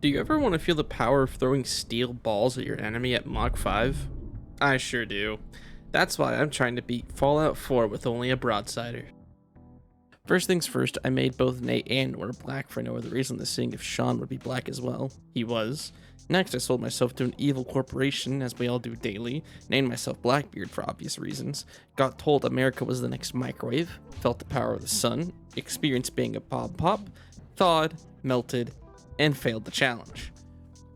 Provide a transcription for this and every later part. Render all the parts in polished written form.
Do you ever want to feel the power of throwing steel balls at your enemy at Mach 5? I sure do. That's why I'm trying to beat Fallout 4 with only a Broadsider. First things first, I made both Nate and Nora black for no other reason than seeing if Sean would be black as well. He was. Next, I sold myself to an evil corporation, as we all do daily, named myself Blackbeard for obvious reasons, got told America was the next microwave, felt the power of the sun, experienced being a pop, thawed, melted, and failed the challenge.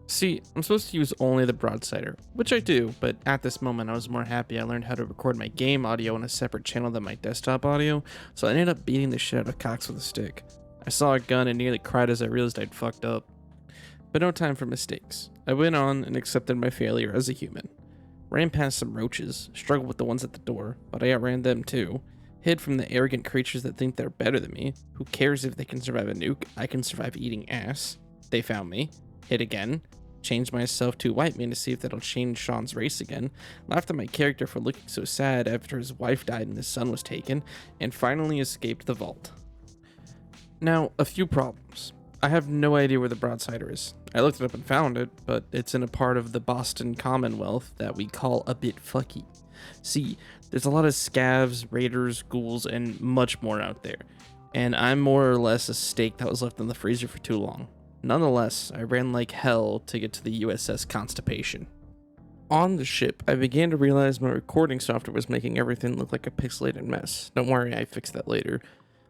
See, I'm supposed to use only the Broadsider, which I do, but at this moment I was more happy I learned how to record my game audio on a separate channel than my desktop audio, so I ended up beating the shit out of Cox with a stick. I saw a gun and nearly cried as I realized I'd fucked up. But no time for mistakes. I went on and accepted my failure as a human. Ran past some roaches, struggled with the ones at the door, but I outran them too. Hid from the arrogant creatures that think they're better than me. Who cares if they can survive a nuke? I can survive eating ass. They found me. Hit again. Changed myself to white man to see if that'll change Sean's race again. Laughed at my character for looking so sad after his wife died and his son was taken. And finally escaped the vault. Now, a few problems. I have no idea where the Broadsider is. I looked it up and found it, but it's in a part of the Boston Commonwealth that we call a bit fucky. See, there's a lot of scavs, raiders, ghouls, and much more out there. And I'm more or less a steak that was left in the freezer for too long. Nonetheless, I ran like hell to get to the USS Constipation. On the ship, I began to realize my recording software was making everything look like a pixelated mess. Don't worry, I fixed that later.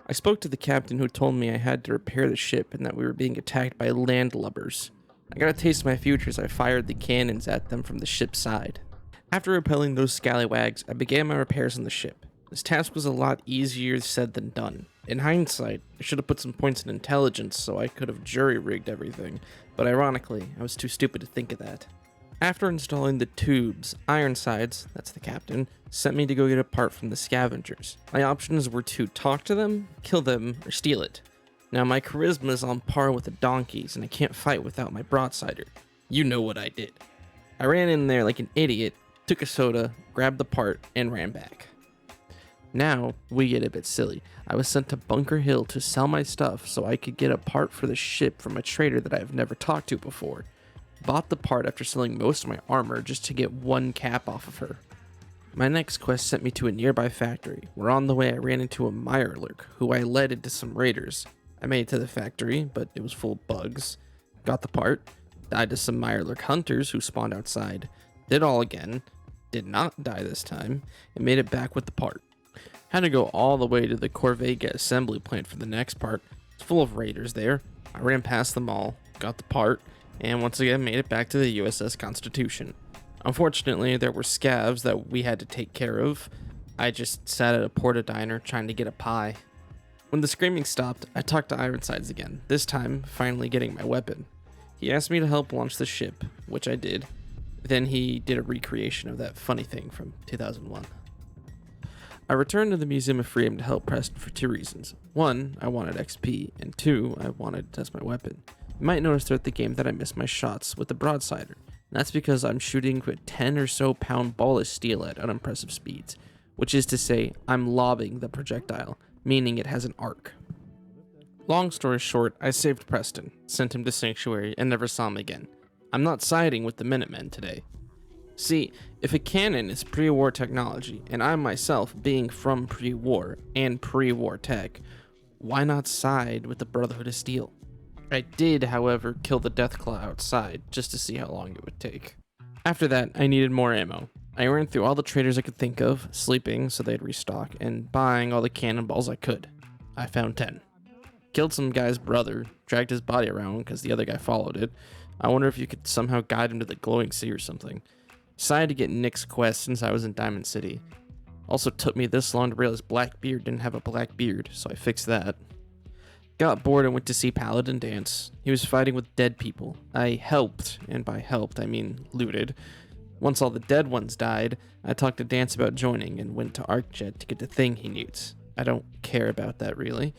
I spoke to the captain who told me I had to repair the ship and that we were being attacked by landlubbers. I got a taste of my future as I fired the cannons at them from the ship's side. After repelling those scallywags, I began my repairs on the ship. This task was a lot easier said than done. In hindsight, I should have put some points in intelligence so I could have jury-rigged everything, but ironically, I was too stupid to think of that. After installing the tubes, Ironsides, that's the captain, sent me to go get a part from the scavengers. My options were to talk to them, kill them, or steal it. Now my charisma is on par with the donkeys, and I can't fight without my Broadsider. You know what I did. I ran in there like an idiot, took a soda, grabbed the part, and ran back. Now, we get a bit silly. I was sent to Bunker Hill to sell my stuff so I could get a part for the ship from a trader that I have never talked to before. Bought the part after selling most of my armor just to get one cap off of her. My next quest sent me to a nearby factory, where on the way I ran into a Mirelurk, who I led into some raiders. I made it to the factory, but it was full of bugs. Got the part, died to some Mirelurk hunters who spawned outside. Did all again, did not die this time, and made it back with the part. Had to go all the way to the Corvega assembly plant for the next part. It's full of raiders there. I ran past them all, got the part, and once again made it back to the USS Constitution. Unfortunately, there were scavs that we had to take care of. I just sat at a porta diner trying to get a pie. When the screaming stopped, I talked to Ironsides again, this time finally getting my weapon. He asked me to help launch the ship, which I did. Then he did a recreation of that funny thing from 2001. I returned to the Museum of Freedom to help Preston for two reasons. One, I wanted XP, and two, I wanted to test my weapon. You might notice throughout the game that I missed my shots with the Broadsider, and that's because I'm shooting with 10 or so pound ball of steel at unimpressive speeds, which is to say, I'm lobbing the projectile, meaning it has an arc. Long story short, I saved Preston, sent him to Sanctuary, and never saw him again. I'm not siding with the Minutemen today. See, if a cannon is pre-war technology, and I myself being from pre-war and pre-war tech, why not side with the Brotherhood of Steel? I did, however, kill the Deathclaw outside, just to see how long it would take. After that, I needed more ammo. I ran through all the traders I could think of, sleeping so they'd restock, and buying all the cannonballs I could. I found 10. Killed some guy's brother, dragged his body around because the other guy followed it. I wonder if you could somehow guide him to the glowing sea or something. Decided to get Nick's quest since I was in Diamond City. Also took me this long to realize Blackbeard didn't have a black beard, so I fixed that. Got bored and went to see Paladin dance. He was fighting with dead people. I helped, and by helped I mean looted. Once all the dead ones died, I talked to Dance about joining and went to ArcJet to get the thing he needs. I don't care about that really.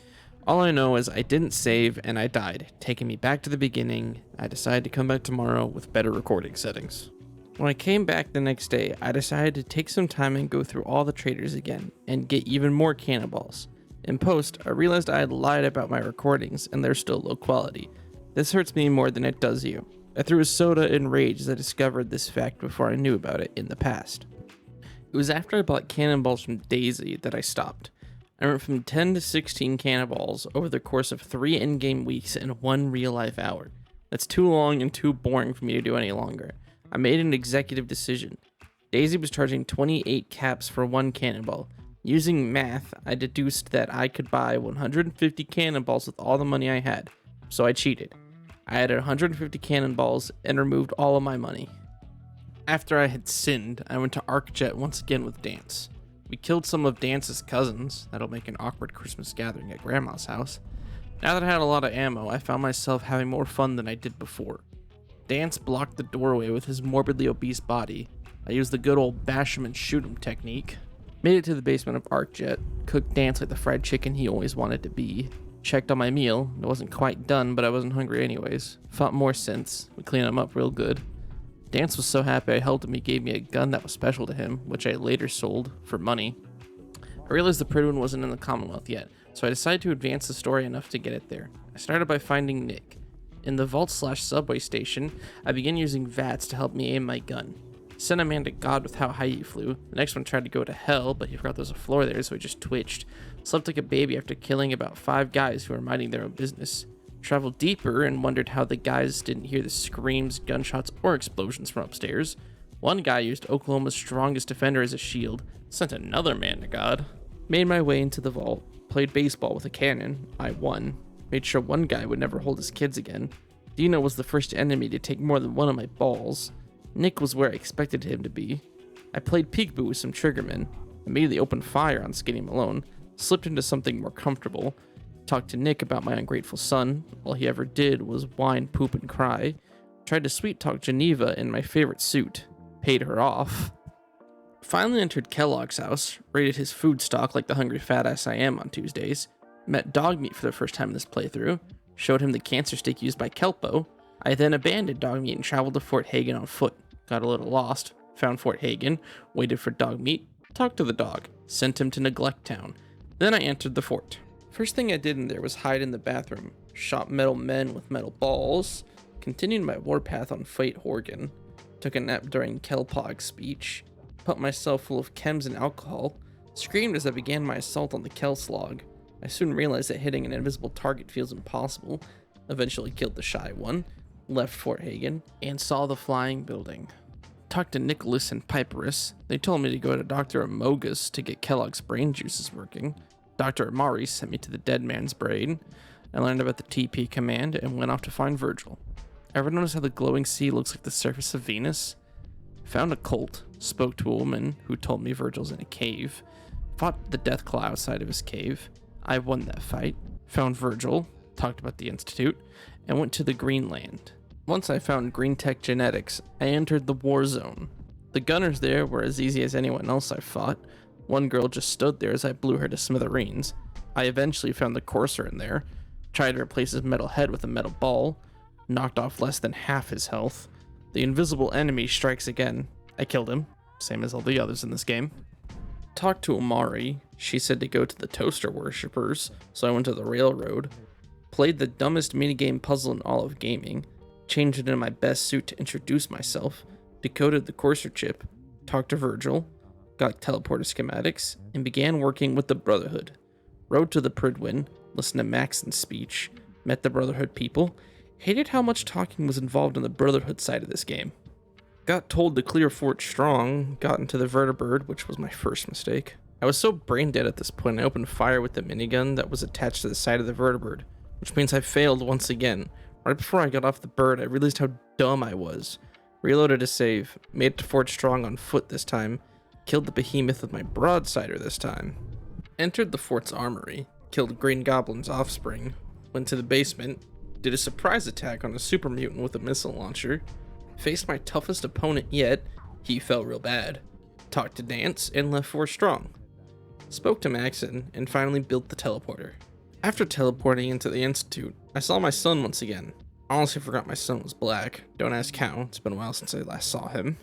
All I know is I didn't save and I died, taking me back to the beginning. I decided to come back tomorrow with better recording settings. When I came back the next day, I decided to take some time and go through all the traders again, and get even more cannonballs. In post, I realized I had lied about my recordings and they're still low quality. This hurts me more than it does you. I threw a soda in rage as I discovered this fact before I knew about it in the past. It was after I bought cannonballs from Daisy that I stopped. I went from 10 to 16 cannonballs over the course of 3 in-game weeks and 1 real-life hour. That's too long and too boring for me to do any longer. I made an executive decision. Daisy was charging 28 caps for 1 cannonball. Using math, I deduced that I could buy 150 cannonballs with all the money I had, so I cheated. I added 150 cannonballs and removed all of my money. After I had sinned, I went to ArcJet once again with Dance. We killed some of Dance's cousins. That'll make an awkward Christmas gathering at Grandma's house. Now that I had a lot of ammo, I found myself having more fun than I did before. Dance blocked the doorway with his morbidly obese body. I used the good old bash him and shoot him technique. Made it to the basement of ArcJet, cooked Dance like the fried chicken he always wanted to be. Checked on my meal. It wasn't quite done, but I wasn't hungry anyways. Fought more synths. We cleaned him up real good. Dance was so happy I helped him, he gave me a gun that was special to him, which I later sold for money. I realized the Pridwin wasn't in the Commonwealth yet, so I decided to advance the story enough to get it there. I started by finding Nick. In the vault/subway station, I began using VATS to help me aim my gun. Sent a man to God with how high he flew. The next one tried to go to hell, but he forgot there was a floor there, so he just twitched. Slept like a baby after killing about 5 guys who were minding their own business. Traveled deeper and wondered how the guys didn't hear the screams, gunshots, or explosions from upstairs. One guy used Oklahoma's strongest defender as a shield. Sent another man to God. Made my way into the vault. Played baseball with a cannon. I won. Made sure one guy would never hold his kids again. Dino was the first enemy to take more than one of my balls. Nick was where I expected him to be. I played peekaboo with some triggermen. Immediately opened fire on Skinny Malone. Slipped into something more comfortable. Talked to Nick about my ungrateful son. All he ever did was whine, poop, and cry. Tried to sweet talk Geneva in my favorite suit. Paid her off. Finally entered Kellogg's house. Raided his food stock like the hungry fat ass I am on Tuesdays. Met Dogmeat for the first time in this playthrough. Showed him the cancer stick used by Kelpo. I then abandoned Dogmeat and traveled to Fort Hagen on foot. Got a little lost. Found Fort Hagen. Waited for Dogmeat. Talked to the dog. Sent him to Neglect Town. Then I entered the fort. First thing I did in there was hide in the bathroom, shot metal men with metal balls, continued my warpath on Fight Horgan, took a nap during Kelpog's speech, put myself full of chems and alcohol, screamed as I began my assault on the Kel slog. I soon realized that hitting an invisible target feels impossible, eventually killed the shy one, left Fort Hagen, and saw the flying building. Talked to Nicholas and Piperus. They told me to go to Dr. Amogus to get Kellogg's brain juices working. Dr. Amari sent me to the dead man's brain. I learned about the TP command and went off to find Virgil. Ever notice how the glowing sea looks like the surface of Venus? Found a cult, spoke to a woman who told me Virgil's in a cave, fought the Deathclaw outside of his cave. I won that fight, found Virgil, talked about the Institute, and went to the Greenland. Once I found Green Tech Genetics, I entered the war zone. The gunners there were as easy as anyone else I fought. One girl just stood there as I blew her to smithereens. I eventually found the Courser in there, tried to replace his metal head with a metal ball, knocked off less than half his health. The invisible enemy strikes again. I killed him, same as all the others in this game. Talked to Amari. She said to go to the Toaster Worshippers, so I went to the Railroad. Played the dumbest minigame puzzle in all of gaming. Changed it in my best suit to introduce myself. Decoded the Courser chip. Talked to Virgil. Got teleporter schematics, and began working with the Brotherhood. Rode to the Pridwin, listened to Maxon's speech, met the Brotherhood people, hated how much talking was involved on the Brotherhood side of this game. Got told to clear Fort Strong, got into the Vertibird, which was my first mistake. I was so brain dead at this point I opened fire with the minigun that was attached to the side of the Vertibird, which means I failed once again. Right before I got off the bird, I realized how dumb I was. Reloaded to save, made it to Fort Strong on foot this time, killed the behemoth with my broadsider this time. Entered the fort's armory, killed Green Goblin's offspring, went to the basement, did a surprise attack on a super mutant with a missile launcher, faced my toughest opponent yet, he fell real bad, talked to Dance, and left Fort Strong. Spoke to Maxon, and finally built the teleporter. After teleporting into the Institute, I saw my son once again. Honestly forgot my son was black, don't ask how, it's been a while since I last saw him.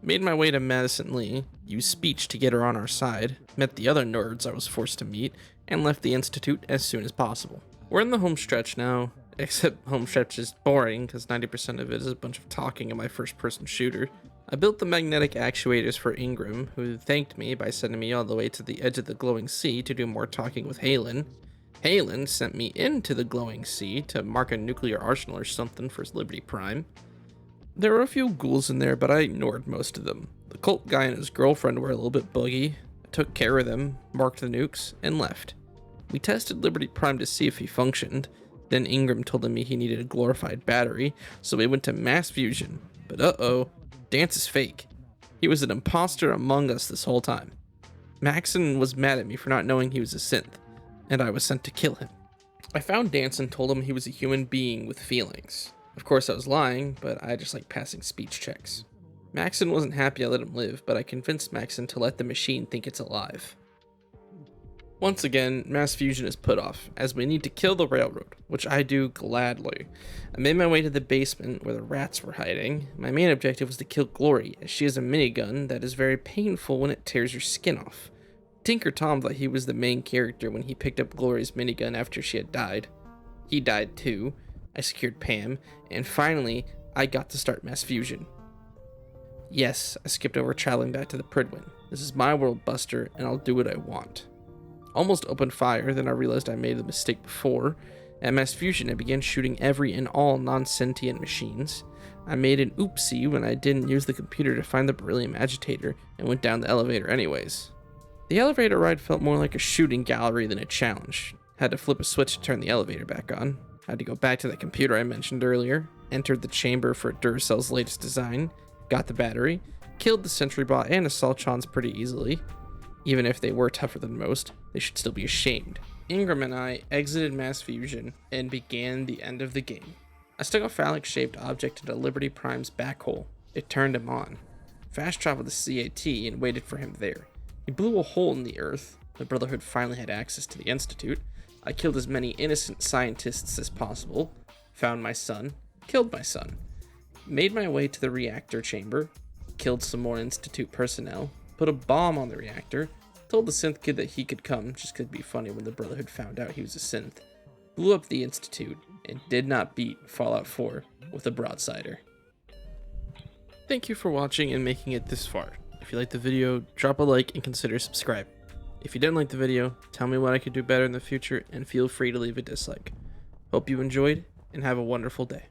Made my way to Madison Lee, used speech to get her on our side, met the other nerds I was forced to meet, and left the Institute as soon as possible. We're in the home stretch now. except home stretch is boring because 90% of it is a bunch of talking in my first person shooter. I built the magnetic actuators for Ingram, who thanked me by sending me all the way to the edge of the glowing sea to do more talking with Halen. Halen sent me into the glowing sea to mark a nuclear arsenal or something for Liberty Prime. There were a few ghouls in there, but I ignored most of them. The cult guy and his girlfriend were a little bit buggy. I took care of them, marked the nukes, and left. We tested Liberty Prime to see if he functioned. Then Ingram told me he needed a glorified battery, so we went to mass fusion. But uh-oh, Dance is fake. He was an imposter among us this whole time. Maxon was mad at me for not knowing he was a synth, and I was sent to kill him. I found Dance and told him he was a human being with feelings. Of course I was lying, but I just like passing speech checks. Maxon wasn't happy I let him live, but I convinced Maxon to let the machine think it's alive. Once again, mass fusion is put off, as we need to kill the railroad, which I do gladly. I made my way to the basement where the rats were hiding. My main objective was to kill Glory, as she has a minigun that is very painful when it tears your skin off. Tinker Tom thought he was the main character when he picked up Glory's minigun after she had died. He died too. I secured Pam, and finally, I got to start mass fusion. Yes, I skipped over traveling back to the Pridwin. This is my world, Buster, and I'll do what I want. Almost opened fire, then I realized I made the mistake before. At mass fusion, I began shooting every and all non-sentient machines. I made an oopsie when I didn't use the computer to find the beryllium agitator and went down the elevator anyways. The elevator ride felt more like a shooting gallery than a challenge. Had to flip a switch to turn the elevator back on. Had to go back to that computer I mentioned earlier, entered the chamber for Duracell's latest design, got the battery, killed the sentry bot and assaultrons pretty easily. Even if they were tougher than most, they should still be ashamed. Ingram and I exited mass fusion and began the end of the game. I stuck a phallic-shaped object into Liberty Prime's back hole. It turned him on. Fast traveled to CAT and waited for him there. He blew a hole in the earth. The Brotherhood finally had access to the Institute. I killed as many innocent scientists as possible, found my son, killed my son, made my way to the reactor chamber, killed some more Institute personnel, put a bomb on the reactor, told the synth kid that he could come just 'cause it'd be funny when the Brotherhood found out he was a synth, blew up the Institute, and did not beat Fallout 4 with a Broadsider. Thank you for watching and making it this far. If you liked the video, drop a like and consider subscribing. If you didn't like the video, tell me what I could do better in the future and feel free to leave a dislike. Hope you enjoyed and have a wonderful day.